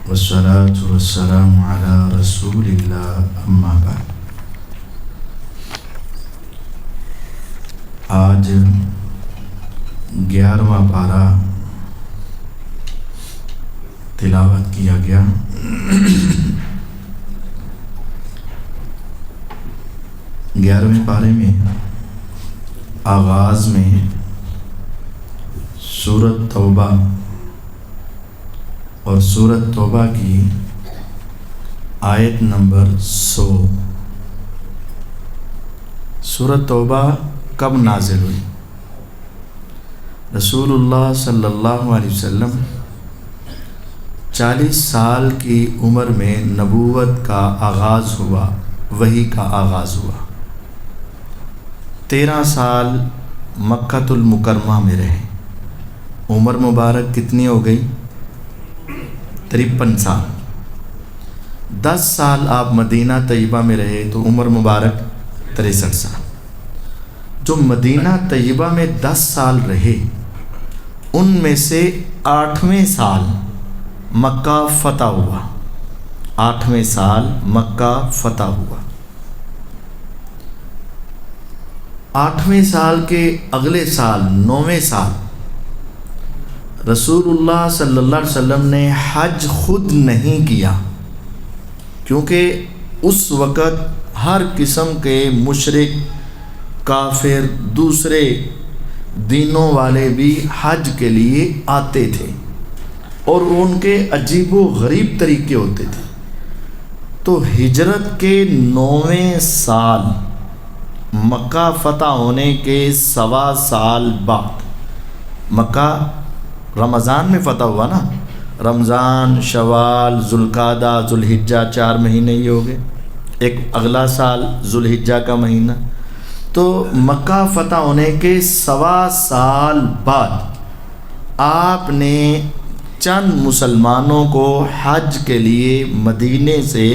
والصلاة والسلام على رسول اللہ اما بعد۔ آج 11واں پارہ تلاوت کیا گیا۔ گیارہویں پارے میں آغاز میں سورۃ توبہ اور سورۃ توبہ کی آیت نمبر 100۔ سورۃ توبہ کب نازل ہوئی؟ رسول اللہ صلی اللہ علیہ وسلم 40 سال کی عمر میں نبوت کا آغاز ہوا، وحی کا آغاز ہوا۔ 13 سال مکہ المکرمہ میں رہے۔ عمر مبارک کتنی ہو گئی؟ 53 سال۔ 10 سال آپ مدینہ طیبہ میں رہے تو عمر مبارک 63 سال۔ جو مدینہ طیبہ میں 10 سال رہے ان میں سے 8ویں سال مکہ فتح ہوا۔ 8ویں سال مکہ فتح ہوا۔ 8ویں سال کے اگلے سال 9ویں سال رسول اللہ صلی اللہ علیہ وسلم نے حج خود نہیں کیا، کیونکہ اس وقت ہر قسم کے مشرک، کافر، دوسرے دینوں والے بھی حج کے لیے آتے تھے اور ان کے عجیب و غریب طریقے ہوتے تھے۔ تو ہجرت کے 9ویں سال مکہ فتح ہونے کے 1.25 سال بعد، مکہ رمضان میں فتح ہوا نا، رمضان، شوال، ذوالقعدہ، ذوالحجہ، 4 مہینے ہی ہو گئے۔ ایک اگلا سال ذوالحجہ کا مہینہ۔ تو مکہ فتح ہونے کے 1.25 سال بعد آپ نے چند مسلمانوں کو حج کے لیے مدینے سے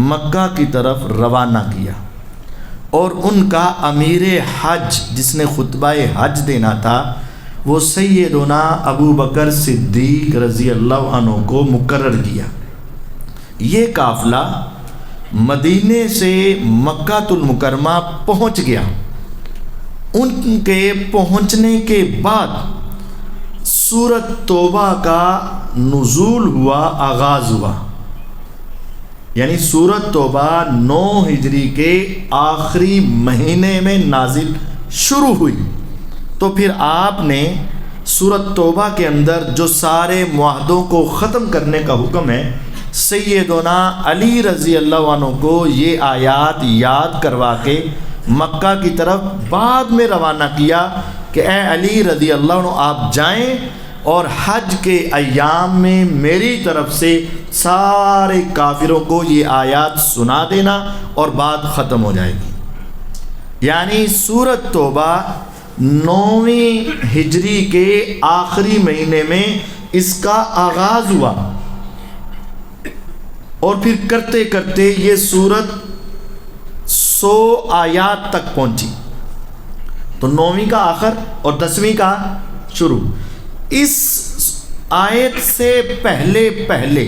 مکہ کی طرف روانہ کیا، اور ان کا امیر حج جس نے خطبہ حج دینا تھا وہ سیدنا ابو بکر صدیق رضی اللہ عنہ کو مقرر کیا۔ یہ قافلہ مدینے سے مکہ المکرمہ پہنچ گیا۔ ان کے پہنچنے کے بعد سورۃ توبہ کا نزول ہوا، آغاز ہوا۔ یعنی سورۃ توبہ 9 ہجری کے آخری مہینے میں نازل شروع ہوئی۔ تو پھر آپ نے سورۃ توبہ کے اندر جو سارے معاہدوں کو ختم کرنے کا حکم ہے، سیدنا علی رضی اللہ عنہ کو یہ آیات یاد کروا کے مکہ کی طرف بعد میں روانہ کیا کہ اے علی رضی اللہ عنہ، آپ جائیں اور حج کے ایام میں میری طرف سے سارے کافروں کو یہ آیات سنا دینا اور بات ختم ہو جائے گی۔ یعنی سورۃ توبہ 9ویں ہجری کے آخری مہینے میں اس کا آغاز ہوا، اور پھر کرتے کرتے یہ سورت 100 آیات تک پہنچی۔ تو 9ویں کا آخر اور 10ویں کا شروع۔ اس آیت سے پہلے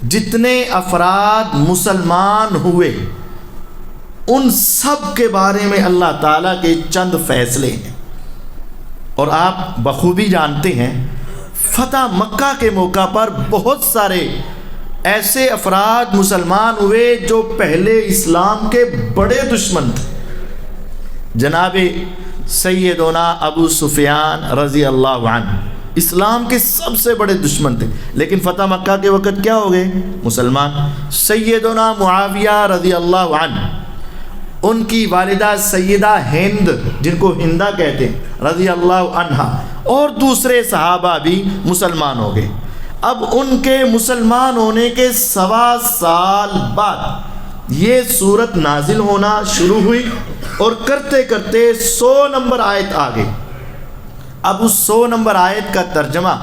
جتنے افراد مسلمان ہوئے ان سب کے بارے میں اللہ تعالیٰ کے چند فیصلے ہیں، اور آپ بخوبی جانتے ہیں فتح مکہ کے موقع پر بہت سارے ایسے افراد مسلمان ہوئے جو پہلے اسلام کے بڑے دشمن تھے۔ جناب سیدنا ابو سفیان رضی اللہ عنہ اسلام کے سب سے بڑے دشمن تھے، لیکن فتح مکہ کے وقت کیا ہو گئے؟ مسلمان۔ سیدنا معاویہ رضی اللہ عنہ، ان کی والدہ سیدہ ہند جن کو ہندہ کہتے ہیں رضی اللہ عنہا، اور دوسرے صحابہ بھی مسلمان ہو گئے۔ اب ان کے مسلمان ہونے کے 1.25 سال بعد یہ سورت نازل ہونا شروع ہوئی، اور کرتے کرتے 100 نمبر آیت آ گئی۔ اب اس 100 نمبر آیت کا ترجمہ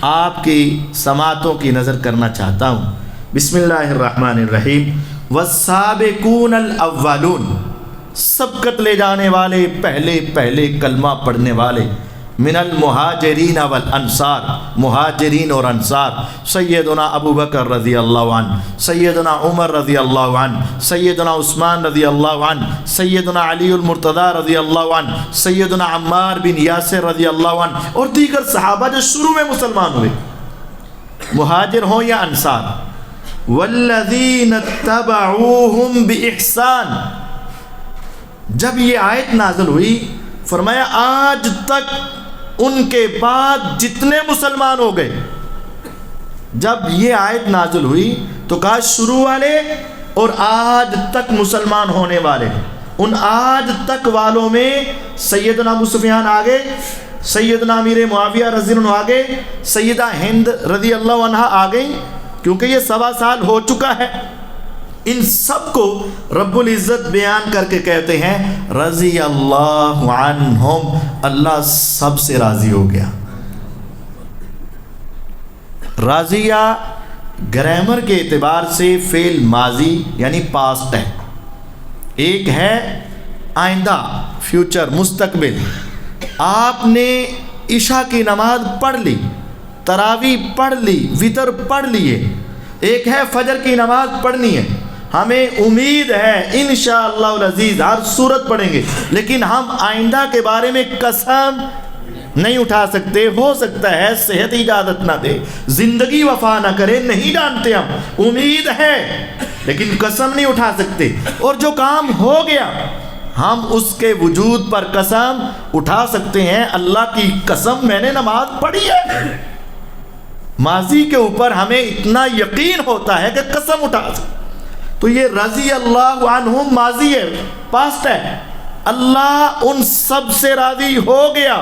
آپ کی سماعتوں کی نظر کرنا چاہتا ہوں۔ بسم اللہ الرحمن الرحیم۔ والسابقون الاولون، سبقت لے جانے والے، پہلے کلمہ پڑھنے والے، من المہاجرین والانصار، مہاجرین اور انصار، سیدنا ابو بکر رضی اللہ عنہ، سیدنا عمر رضی اللہ عنہ، سیدنا عثمان رضی اللہ عنہ، سیدنا علی المرتضی رضی اللہ عنہ، سیدنا عمار بن یاسر رضی اللہ عنہ، اور دیگر صحابہ جو شروع میں مسلمان ہوئے، مہاجر ہوں یا انصار. والذین اتبعوہم بإحسان. جب یہ آیت نازل ہوئی فرمایا آج تک ان کے بعد جتنے مسلمان ہو گئے، جب یہ آیت نازل ہوئی تو کہا شروع والے اور آج تک مسلمان ہونے والے. ان آج تک والوں میں سیدنا ابو سفیان آگے، سیدنا امیر معاویہ رضی اللہ عنہ آگے، سیدہ ہند رضی اللہ عنہ آگے، کیونکہ یہ 1.25 سال ہو چکا ہے. ان سب کو رب العزت بیان کر کے کہتے ہیں رضی اللہ عنہم، اللہ سب سے راضی ہو گیا. راضیہ گرامر کے اعتبار سے فعل ماضی یعنی پاسٹ ہے، ایک ہے آئندہ فیوچر مستقبل. آپ نے عشاء کی نماز پڑھ لی، تراویح پڑھ لی، وتر پڑھ لیے، ایک ہے فجر کی نماز پڑھنی ہے. ہمیں امید ہے انشاءاللہ العزیز ہر صورت پڑھیں گے، لیکن ہم آئندہ کے بارے میں قسم نہیں اٹھا سکتے. ہو سکتا ہے صحت اجازت نہ دے، زندگی وفا نہ کرے، نہیں جانتے. ہم امید ہے لیکن قسم نہیں اٹھا سکتے. اور جو کام ہو گیا ہم اس کے وجود پر قسم اٹھا سکتے ہیں. اللہ کی قسم میں نے نماز پڑھی ہے. ماضی کے اوپر ہمیں اتنا یقین ہوتا ہے کہ قسم اٹھا سکتے. تو یہ رضی اللہ عنہم ماضی ہے، پاسٹ ہے. اللہ ان سب سے راضی ہو گیا.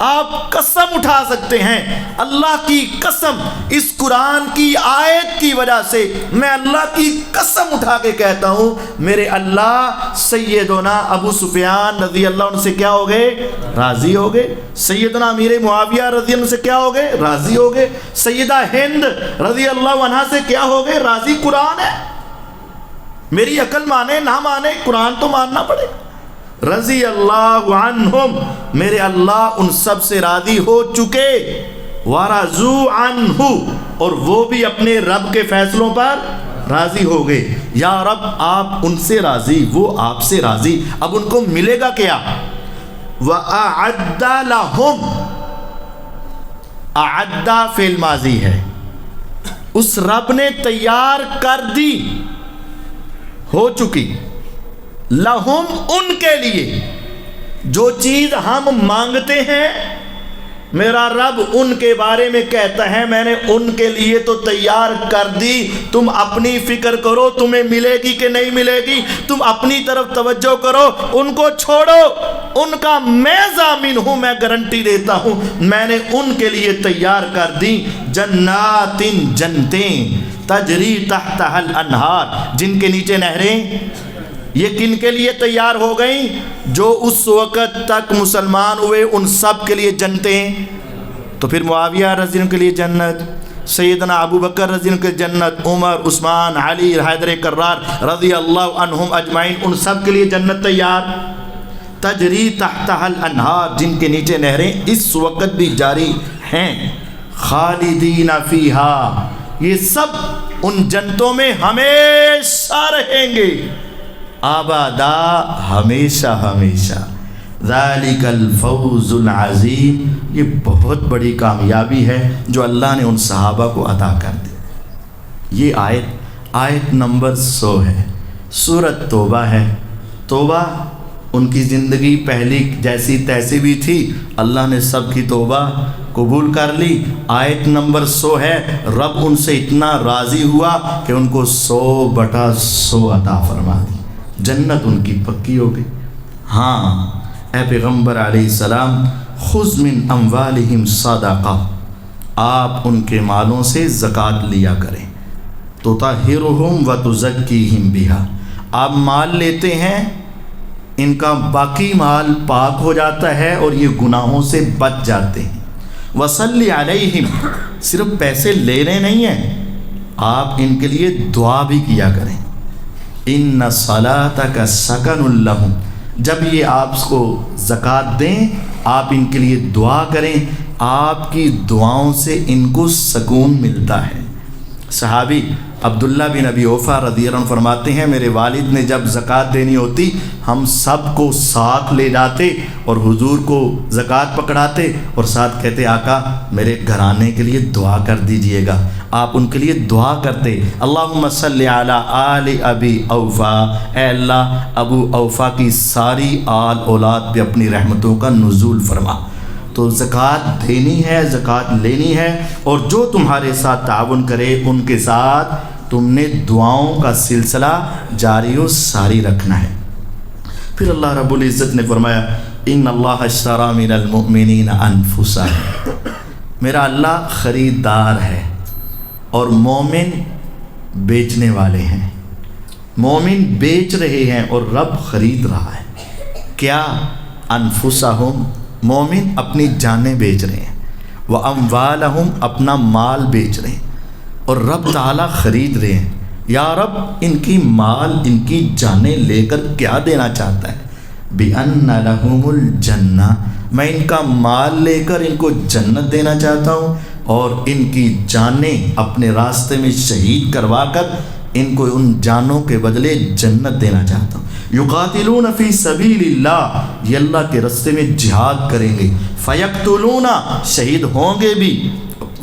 آپ قسم اٹھا سکتے ہیں، اللہ کی قسم، اس قرآن کی آیت کی وجہ سے میں اللہ کی قسم اٹھا کے کہتا ہوں میرے اللہ سیدنا ابو سفیان رضی اللہ عنہ سے کیا ہو گئے؟ راضی ہو گئے. سیدنا امیر معاویہ رضی اللہ عنہ سے کیا ہو گئے؟ راضی ہو گئے. سیدہ ہند رضی اللہ عنہ سے کیا ہو گئے؟ راضی. قرآن ہے، میری عقل مانے نہ مانے قرآن تو ماننا پڑے. رضی اللہ عنہم، میرے اللہ ان سب سے راضی ہو چکے. ورضوا عنہ، اور وہ بھی اپنے رب کے فیصلوں پر راضی ہو گئے. یا رب آپ ان سے راضی، وہ آپ سے راضی. اب ان کو ملے گا کیا؟ وَأَعَدَّ لَهُمْ، اعدّ فعل ماضی ہے، اس رب نے تیار کر دی، ہو چکی. لہم ان کے لیے، جو چیز ہم مانگتے ہیں میرا رب ان کے بارے میں کہتا ہے میں نے ان کے لیے تو تیار کر دی. تم اپنی فکر کرو تمہیں ملے گی کہ نہیں ملے گی، تم اپنی طرف توجہ کرو، ان کو چھوڑو. ان کا میں ضامن ہوں، میں گارنٹی دیتا ہوں میں نے ان کے لیے تیار کر دی. جنات، جنتیں، تجری تحتها الانہار، جن کے نیچے نہریں. یہ کن کے لیے تیار ہو گئیں؟ جو اس وقت تک مسلمان ہوئے ان سب کے لیے جنتیں. تو پھر معاویہ رضی اللہ عنہ کے لیے جنت، سیدنا ابو بکر رضی اللہ عنہ کے جنت، عمر، عثمان، علی، حیدر کرار رضی اللہ عنہم اجمعین، ان سب کے لیے جنت تیار. تجری تحتها الانہار، جن کے نیچے نہریں اس وقت بھی جاری ہیں. خالدین فیہا، یہ سب ان جنتوں میں ہمیشہ رہیں گے، آبادا، ہمیشہ ہمیشہ. ذالک الفوز العظیم، یہ بہت بڑی کامیابی ہے جو اللہ نے ان صحابہ کو عطا کر دی. یہ آیت نمبر 100 ہے، سورۃ توبہ ہے. توبہ ان کی زندگی پہلی جیسی تیسی بھی تھی، اللہ نے سب کی توبہ قبول کر لی. آیت نمبر 100 ہے، رب ان سے اتنا راضی ہوا کہ ان کو 100/100 عطا فرما دی، جنت ان کی پکی ہو گئی. ہاں اے پیغمبر علیہ السلام، خذ من اموالہم صدقہ، آپ ان کے مالوں سے زکوٰۃ لیا کریں. تطہرہم وتزکیہم بہا، آپ مال لیتے ہیں ان کا باقی مال پاک ہو جاتا ہے اور یہ گناہوں سے بچ جاتے ہیں. وصلی علیہم، صرف پیسے لینے نہیں ہیں، آپ ان کے لیے دعا بھی کیا کریں. ان صلاتک سکن لہم، جب یہ آپ کو زکوٰۃ دیں آپ ان کے لیے دعا کریں، آپ کی دعاؤں سے ان کو سکون ملتا ہے۔ صحابی عبداللہ بن ابی اوفا رضی اللہ عنہ فرماتے ہیں میرے والد نے جب زکوٰۃ دینی ہوتی ہم سب کو ساتھ لے جاتے اور حضور کو زکوٰۃ پکڑاتے اور ساتھ کہتے آقا میرے گھرانے کے لیے دعا کر دیجئے گا۔ آپ ان کے لیے دعا کرتے، اللہم صلی علی آل ابی اوفا، اے اللہ ابو اوفا کی ساری آل اولاد پہ اپنی رحمتوں کا نزول فرما۔ تو زکوٰۃ دینی ہے، زکوٰۃ لینی ہے، اور جو تمہارے ساتھ تعاون کرے ان کے ساتھ تم نے دعاؤں کا سلسلہ جاری و ساری رکھنا ہے۔ پھر اللہ رب العزت نے فرمایا ان اللہ اشتری من المؤمنین انفسہم، میرا اللہ خریدار ہے اور مومن بیچنے والے ہیں۔ مومن بیچ رہے ہیں اور رب خرید رہا ہے۔ کیا؟ انفسہم، مومن اپنی جانیں بیچ رہے ہیں، وَأَمْوَالَهُمْ اپنا مال بیچ رہے ہیں، اور رب تعالیٰ خرید رہے ہیں۔ یا رب ان کی مال ان کی جانیں لے کر کیا دینا چاہتا ہے؟ بِأَنَّ لَهُمُ الْجَنَّةَ، میں ان کا مال لے کر ان کو جنت دینا چاہتا ہوں، اور ان کی جانیں اپنے راستے میں شہید کروا کر ان کو ان جانوں کے بدلے جنت دینا چاہتا ہوں۔ یقاتلون فی سبیل اللہ، یہ اللہ کے راستے میں جہاد کریں گے، فیقتلون، شہید ہوں گے بھی،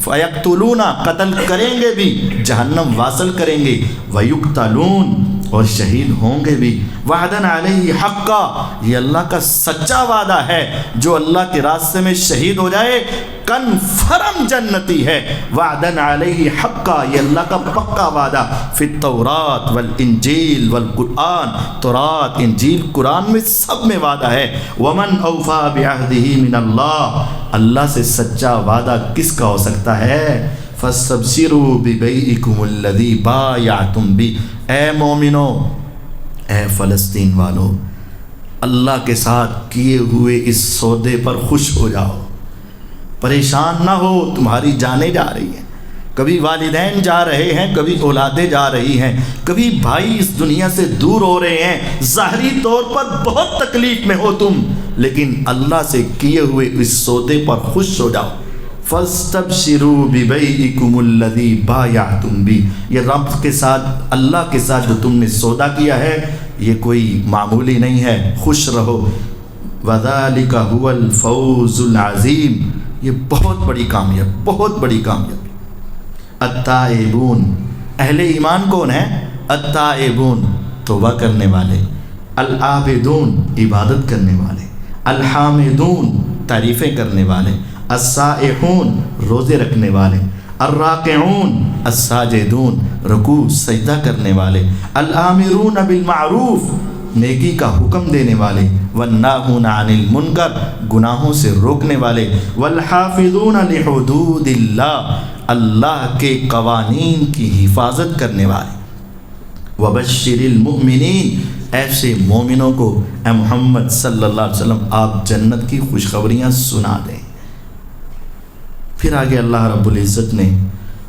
فیقتلون، قتل کریں گے بھی، جہنم واصل کریں گے، ویقتلون، اور شہید ہوں گے بھی، وعدن علیہ حقا، یہ اللہ کا سچا وعدہ ہے، جو اللہ کے راستے میں شہید ہو جائے کنفرم جنتی ہے، وعدن علیہ حقا، یہ اللہ کا پکا وعدہ، فی التوراۃ والانجیل والقرآن، تورات انجیل قرآن میں سب میں وعدہ ہے۔ ومن اوفی بعہدہ من اللہ، اللہ سے سچا وعدہ کس کا ہو سکتا ہے؟ فاستبشروا ببیعکم الذی بایعتم بہ، اے مومنو، اے فلسطین والو، اللہ کے ساتھ کیے ہوئے اس سودے پر خوش ہو جاؤ، پریشان نہ ہو، تمہاری جانیں جا رہی ہیں، کبھی والدین جا رہے ہیں، کبھی اولادیں جا رہی ہیں، کبھی بھائی اس دنیا سے دور ہو رہے ہیں، ظاہری طور پر بہت تکلیف میں ہو تم، لیکن اللہ سے کیے ہوئے اس سودے پر خوش ہو جاؤ۔ فاستبشروا ببیعکم الذی بایعتم بہ، یہ رب کے ساتھ، اللہ کے ساتھ جو تم نے سودا کیا ہے یہ کوئی معمولی نہیں ہے، خوش رہو۔ وذالک ھو الفوز العظیم، یہ بہت بڑی کامیاب، بہت بڑی کامیابی۔ التائبون، اہل ایمان کون ہیں؟ التائبون، توبہ کرنے والے، العابدون، عبادت کرنے والے، الحامدون، تعریفیں کرنے والے، السائحون، روزے رکھنے والے، الراکعون، الساجدون، رکوع سجدہ کرنے والے، الآمرون بالمعروف، نیکی کا حکم دینے والے، والناہون عن المنکر، گناہوں سے روکنے والے، والحافظون لحدود اللہ، اللہ کے قوانین کی حفاظت کرنے والے۔ وبشر المؤمنین، ایسے مومنوں کو اے محمد صلی اللہ علیہ وسلم آپ جنت کی خوشخبریاں سنا دیں۔ پھر آگے اللہ رب العزت نے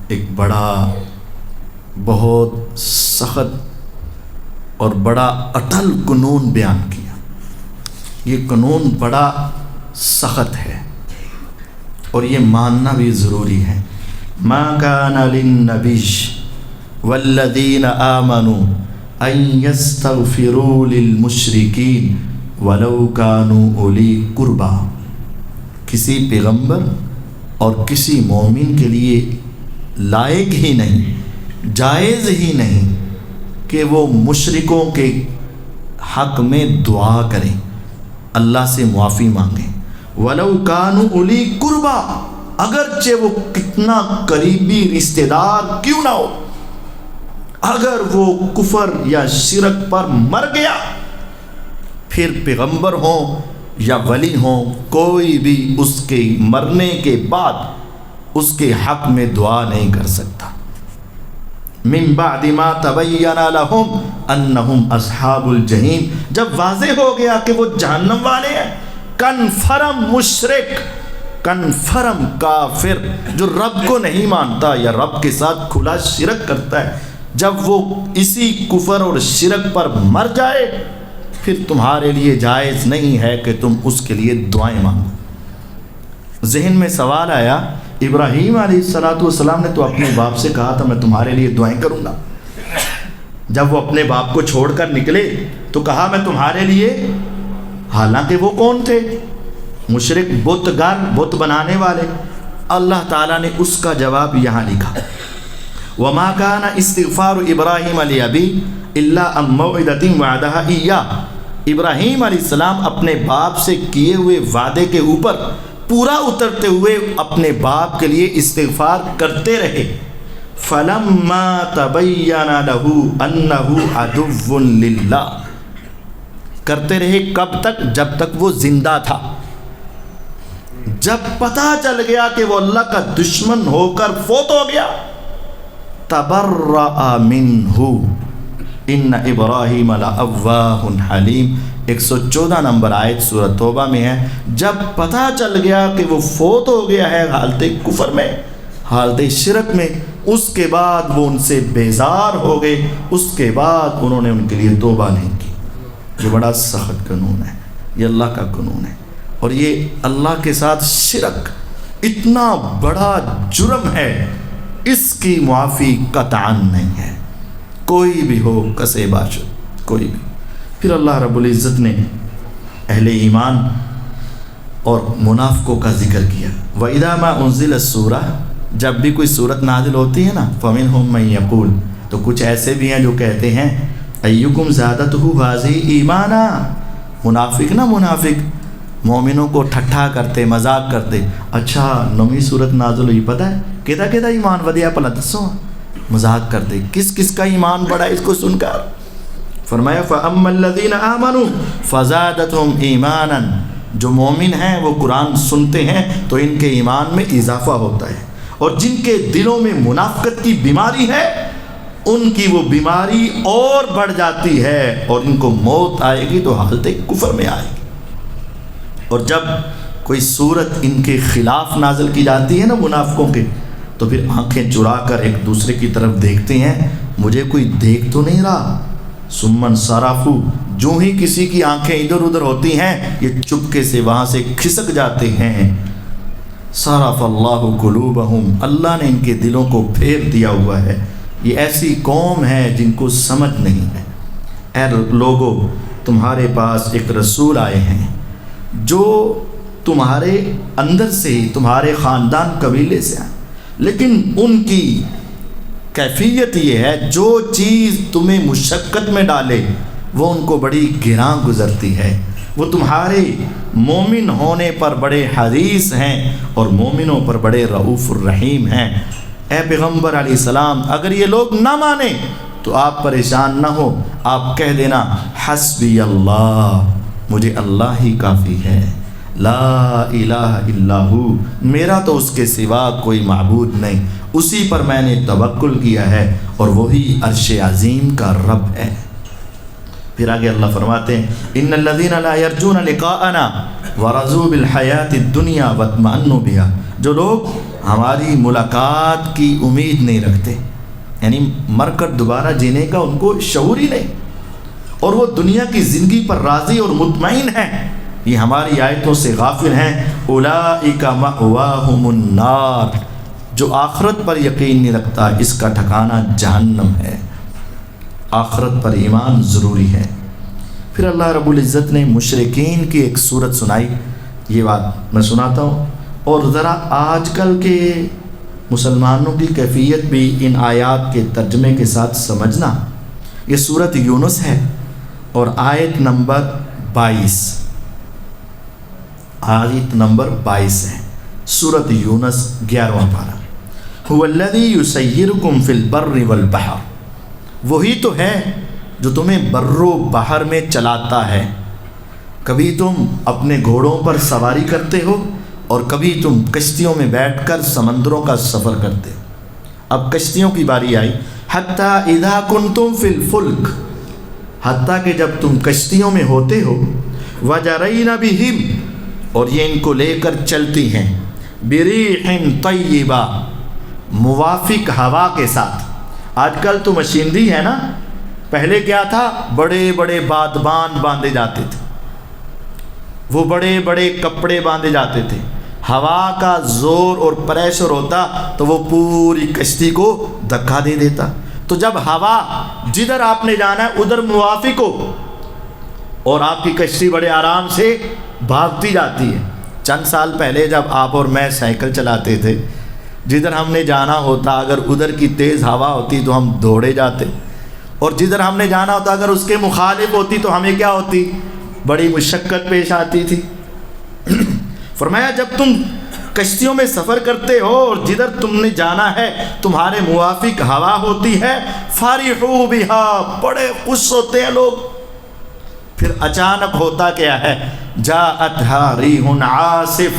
ایک بڑا، بہت سخت اور بڑا اٹل قانون بیان کیا۔ یہ قانون بڑا سخت ہے اور یہ ماننا بھی ضروری ہے۔ ما کان للنبی والذین آمنوا ان یستغفروا للمشرکین ولو کانوا اولی قربا، کسی پیغمبر اور کسی مومن کے لیے لائق ہی نہیں، جائز ہی نہیں کہ وہ مشرکوں کے حق میں دعا کریں، اللہ سے معافی مانگیں۔ وَلَوْ كَانُوا أُولِي قُرْبَىٰ، اگرچہ وہ کتنا قریبی رشتہ دار کیوں نہ ہو، اگر وہ کفر یا شرک پر مر گیا، پھر پیغمبر ہوں یا ولی ہوں، کوئی بھی اس کے مرنے کے بعد اس کے حق میں دعا نہیں کر سکتا۔ من بعد ما تبین لہم انہم اصحاب الجحیم، جب واضح ہو گیا کہ وہ جہنم والے ہیں، کنفرم مشرک، کنفرم کافر، جو رب کو نہیں مانتا یا رب کے ساتھ کھلا شرک کرتا ہے، جب وہ اسی کفر اور شرک پر مر جائے، پھر تمہارے لیے جائز نہیں ہے کہ تم اس کے لیے دعائیں مانگو۔ ذہن میں سوال آیا، ابراہیم علیہ السلام نے تو اپنے باپ سے کہا تھا میں تمہارے لیے دعائیں کروں گا، جب وہ اپنے باپ کو چھوڑ کر نکلے تو کہا میں تمہارے لیے، حالانکہ وہ کون تھے؟ مشرک، بت گر، بت بنانے والے۔ اللہ تعالیٰ نے اس کا جواب یہاں لکھا، وَمَا كَانَ اسْتِغْفَارُ إِبْرَاهِيمَ لِأَبِيهِ إِلَّا أَن مَّوْعِدَةٍ وَعَدَهَا إِيَّاهُ۔ ابراہیم علیہ السلام اپنے باپ سے کیے ہوئے وعدے کے اوپر پورا اترتے ہوئے اپنے باپ کے لیے استغفار کرتے رہے۔ فَلَمَّا تَبَيَّنَ لَهُ أَنَّهُ عَدُوٌّ لِلَّهِ، کرتے رہے کب تک؟ جب تک وہ زندہ تھا۔ جب پتہ چل گیا کہ وہ اللہ کا دشمن ہو کر فوت ہو گیا، تبرأ منہ ان ابراہیم لأواہ حلیم، 114 نمبر آیت سورۃ توبہ میں ہے۔ جب پتہ چل گیا کہ وہ فوت ہو گیا ہے حالت کفر میں، حالت شرک میں، اس کے بعد وہ ان سے بیزار ہو گئے، اس کے بعد انہوں نے ان کے لیے توبہ نہیں کی۔ یہ بڑا سخت قانون ہے، یہ اللہ کا قانون ہے، اور یہ اللہ کے ساتھ شرک اتنا بڑا جرم ہے، اس کی معافی قطعاً نہیں ہے، کوئی بھی ہو، کسے باشد، کوئی بھی۔ پھر اللہ رب العزت نے اہل ایمان اور منافقوں کا ذکر کیا، وَإِذَا مَا أُنزِلَتْ السُّورَةُ، جب بھی کوئی صورت نازل ہوتی ہے نا، فَمِنْهُم مَّن يَقُولُ، تو کچھ ایسے بھی ہیں جو کہتے ہیں أَيُّكُمْ زَادَتْهُ هَٰذِهِ إِيمَانًا، منافق نا منافق، مومنوں کو ٹھٹھا کرتے، مذاق کرتے، اچھا نویں صورت نازل ہوئی پتہ ہے کہتا ایمان ودیا پلا دسو، مذاق کرتے، کس کس کا ایمان بڑا اس کو سن کر۔ فرمایا فَأَمَّا الَّذِينَ آمَنُوا فَزَادَتْهُمْ إِيمَانًا، جو مومن ہیں وہ قرآن سنتے ہیں تو ان کے ایمان میں اضافہ ہوتا ہے، اور جن کے دلوں میں منافقت کی بیماری ہے ان کی وہ بیماری اور بڑھ جاتی ہے، اور ان کو موت آئے گی تو حالت کفر میں آئے گی۔ اور جب کوئی صورت ان کے خلاف نازل کی جاتی ہے نا منافقوں کے، تو پھر آنکھیں چرا کر ایک دوسرے کی طرف دیکھتے ہیں، مجھے کوئی دیکھ تو نہیں رہا، سمن صرفو، جو ہی کسی کی آنکھیں ادھر ادھر ہوتی ہیں یہ چپکے سے وہاں سے کھسک جاتے ہیں۔ صرف اللہ قلوبہم، اللہ نے ان کے دلوں کو پھیر دیا ہوا ہے۔ یہ ایسی قوم ہے جن کو سمجھ نہیں ہے۔ اے لوگو، تمہارے پاس ایک رسول آئے ہیں جو تمہارے اندر سے ہی، تمہارے خاندان قبیلے سے ہیں، لیکن ان کی کیفیت یہ ہے جو چیز تمہیں مشقت میں ڈالے وہ ان کو بڑی گراں گزرتی ہے۔ وہ تمہارے مومن ہونے پر بڑے حریص ہیں اور مومنوں پر بڑے رؤوف الرحیم ہیں۔ اے پیغمبر علیہ السلام، اگر یہ لوگ نہ مانیں تو آپ پریشان نہ ہو، آپ کہہ دینا حسبی اللہ، مجھے اللہ ہی کافی ہے، لا الہ الا ہو، میرا تو اس کے سوا کوئی معبود نہیں، اسی پر میں نے توکل کیا ہے، اور وہی عرش عظیم کا رب ہے۔ پھر آگے اللہ فرماتے ہیں ان الذین لا یرجون لقاءنا ورضوا بالحیاۃ الدنیا واطمأنوا بها، جو لوگ ہماری ملاقات کی امید نہیں رکھتے، یعنی مر کر دوبارہ جینے کا ان کو شعور ہی نہیں، اور وہ دنیا کی زندگی پر راضی اور مطمئن ہیں، یہ ہماری آیتوں سے غافل ہیں، اولئک مأواہم النار، جو آخرت پر یقین نہیں رکھتا اس کا ٹھکانہ جہنم ہے۔ آخرت پر ایمان ضروری ہے۔ پھر اللہ رب العزت نے مشرکین کی ایک صورت سنائی، یہ بات میں سناتا ہوں، اور ذرا آج کل کے مسلمانوں کی کیفیت بھی ان آیات کے ترجمے کے ساتھ سمجھنا۔ یہ سورت یونس ہے اور آیت نمبر 22، آیت نمبر 22 ہے، سورت یونس 11واں پارہ۔ هو الذی یسیرکم فی البر والبحر، وہی تو ہے جو تمہیں بر و بحر میں چلاتا ہے، کبھی تم اپنے گھوڑوں پر سواری کرتے ہو اور کبھی تم کشتیوں میں بیٹھ کر سمندروں کا سفر کرتے ہو۔ اب کشتیوں کی باری آئی، حتیٰ اذا کنتم فی الفلک، حتیٰ کہ جب تم کشتیوں میں ہوتے ہو، وجرین بہم، اور یہ ان کو لے کر چلتی ہیں، بریح طیبہ، موافق ہوا کے ساتھ۔ آج کل تو مشینری ہے نا، پہلے کیا تھا، بڑے بڑے بادبان باندھے جاتے تھے، وہ بڑے بڑے کپڑے باندھے جاتے تھے، ہوا کا زور اور پریشر ہوتا تو وہ پوری کشتی کو دھکا دے دیتا. تو جب ہوا جدھر آپ نے جانا ہے ادھر موافق ہو اور آپ کی کشتی بڑے آرام سے بھاگتی جاتی ہے. چند سال پہلے جب آپ اور میں سائیکل چلاتے تھے، جدھر ہم نے جانا ہوتا اگر ادھر کی تیز ہوا ہوتی تو ہم دوڑے جاتے، اور جدھر ہم نے جانا ہوتا اگر اس کے مخالف ہوتی تو ہمیں کیا ہوتی؟ بڑی مشقت پیش آتی تھی. فرمایا جب تم کشتیوں میں سفر کرتے ہو اور جدھر تم نے جانا ہے تمہارے موافق ہوا ہوتی ہے، فارحوا بها، بڑے خوش ہوتے ہیں لوگ. پھر اچانک ہوتا کیا ہے؟ جاءتها ریح عاصف،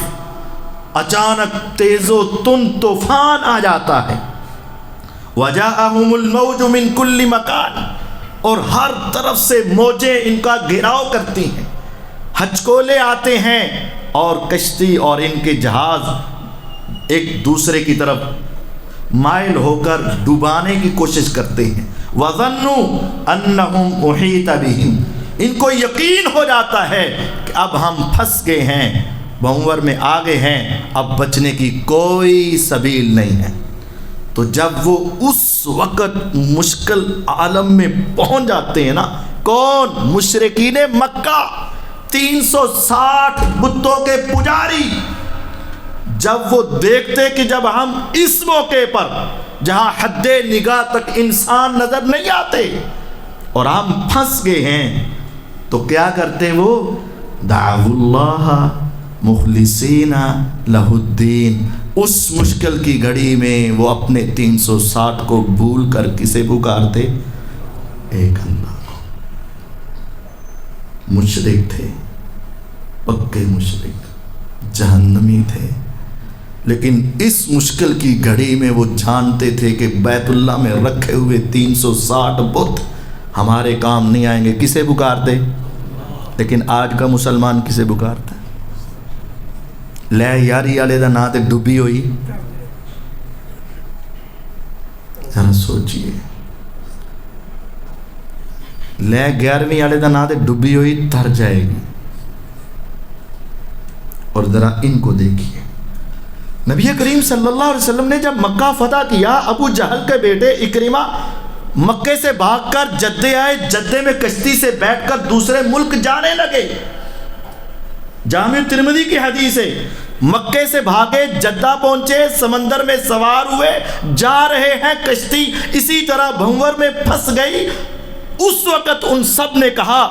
اچانک تیز و تند طوفان آ جاتا ہے. وجاءهم الموج من كل مکان، اور ہر طرف سے موجیں ان کا گھیراؤ کرتی ہیں، ہچکولے آتے ہیں اور کشتی اور ان کے جہاز ایک دوسرے کی طرف مائل ہو کر ڈوبانے کی کوشش کرتے ہیں. وَظَنُّوا أَنَّهُمْ أُحِيطَ بِهِمْ، ان کو یقین ہو جاتا ہے کہ اب ہم پھنس گئے ہیں، بھنور میں آگے ہیں، اب بچنے کی کوئی سبیل نہیں ہے. تو جب وہ اس وقت مشکل عالم میں پہنچ جاتے ہیں نا، کون؟ مشرکین مکہ، 360 بتوں کے پجاری، جب وہ دیکھتے کہ جب ہم اس موقع پر جہاں حد نگاہ تک انسان نظر نہیں آتے اور ہم پھنس گئے ہیں، تو کیا کرتے وہ؟ دعوا اللہ مخلصین لہ الدین. اس مشکل کی گھڑی میں وہ اپنے 360 کو بھول کر کسے پکارتے؟ ایک اللہ کو. مشرک تھے، پکے مشرک، جہنمی تھے، لیکن اس مشکل کی گھڑی میں وہ جانتے تھے کہ بیت اللہ میں رکھے ہوئے 360 بت ہمارے کام نہیں آئیں گے. کسے پکارتے؟ لیکن آج کا مسلمان کسے پکارتا ہے؟ لے یاری والے دا نام تے ڈوبی ہوئی. ذرا سوچئے، لے 11ویں والے دا نام تے ڈوبی ہوئی تر جائے گی. اور ذرا ان کو دیکھیے، نبی کریم صلی اللہ علیہ وسلم نے جب مکہ فتح کیا، ابو جہل کے بیٹے اکرمہ مکے سے بھاگ کر جدے آئے، جدے میں کشتی سے بیٹھ کر دوسرے ملک جانے لگے. جامع ترمذی کی حدیث ہے، مکے سے بھاگے، جدہ پہنچے، سمندر میں سوار ہوئے، جا رہے ہیں، کشتی اسی طرح بھنور میں پھنس گئی. اس وقت ان سب نے کہا،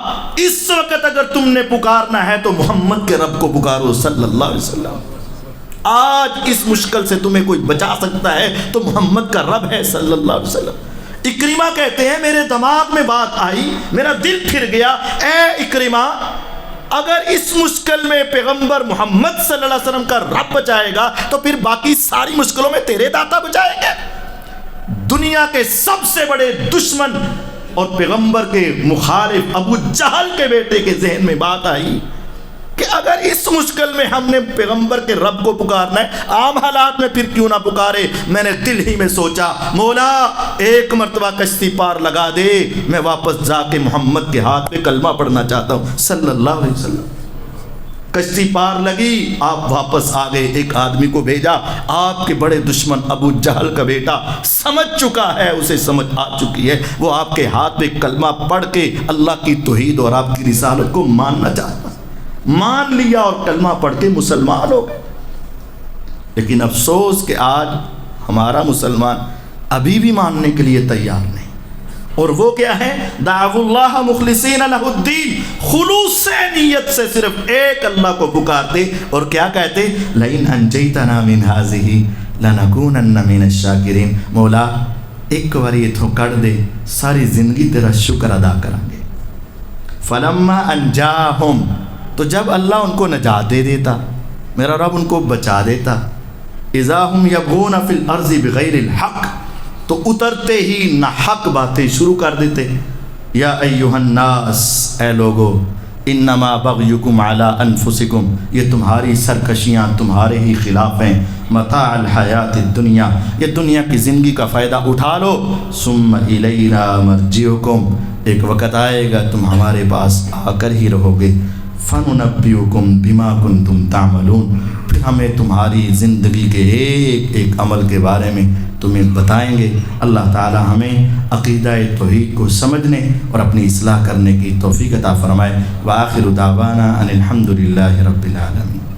اس وقت اگر تم نے پکارنا ہے تو محمد کے رب کو پکارو صلی اللہ علیہ وسلم. آج اس مشکل سے تمہیں کوئی بچا سکتا ہے تو محمد کا رب ہے صلی اللہ علیہ وسلم. اکرمہ کہتے ہیں میرے دماغ میں بات آئی، میرا دل پھر گیا، اے اکرمہ اگر اس مشکل میں پیغمبر محمد صلی اللہ علیہ وسلم کا رب بچائے گا تو پھر باقی ساری مشکلوں میں تیرے داتا بچائیں گے. دنیا کے سب سے بڑے دشمن اور پیغمبر کے مخالف ابو جہل کے بیٹے کے ذہن میں بات آئی کہ اگر اس مشکل میں ہم نے پیغمبر کے رب کو پکارنا ہے، عام حالات میں پھر کیوں نہ پکارے. میں نے دل ہی میں سوچا، مولا ایک مرتبہ کشتی پار لگا دے، میں واپس جا کے محمد کے ہاتھ پہ کلمہ پڑھنا چاہتا ہوں صلی اللہ علیہ وسلم. کشتی پار لگی، آپ واپس آ گئے، ایک آدمی کو بھیجا، آپ کے بڑے دشمن ابو جہل کا بیٹا سمجھ چکا ہے، اسے سمجھ آ چکی ہے، وہ آپ کے ہاتھ پہ کلمہ پڑھ کے اللہ کی توحید اور آپ کی رسالت کو ماننا چاہتا، مان لیا اور کلمہ پڑھ کے مسلمان ہو. لیکن افسوس کہ آج ہمارا مسلمان ابھی بھی ماننے کے لیے تیار نہیں. اور وہ کیا ہے؟ دعوا اللہ مخلصین لہ الدین، خلوص سے نیت سے صرف ایک اللہ کو پکارتے اور کیا کہتے؟ لئن انجیتنا من ہذہ لنکونن من الشاکرین. مولا ایک بار یہ تو کر دے، ساری زندگی تیرا شکر ادا کریں گے. فلما انجاہم، تو جب اللہ ان کو نجات دے دیتا، میرا رب ان کو بچا دیتا، اذا ہم یبغون فی الارض بغیر الحق، تو اترتے ہی ناحق باتیں شروع کر دیتے. یا ایہا الناس، اے لوگو، انما بغیکم علی انفسکم، یہ تمہاری سرکشیاں تمہارے ہی خلاف ہیں. متاع الحیات الدنیا، یہ دنیا کی زندگی کا فائدہ اٹھا لو. ثم الینا مرجعکم، ایک وقت آئے گا تم ہمارے پاس آ کر ہی رہو گے. فَنُنَبِّئُكُم بِمَا كُنتُم تَعْمَلُونَ، پھر ہمیں تمہاری زندگی کے ایک ایک عمل کے بارے میں تمہیں بتائیں گے۔ اللہ تعالی ہمیں عقیدہ توحید کو سمجھنے اور اپنی اصلاح کرنے کی توفیق عطا فرمائے۔ وآخر دعوانا ان الحمد للہ رب العالمین۔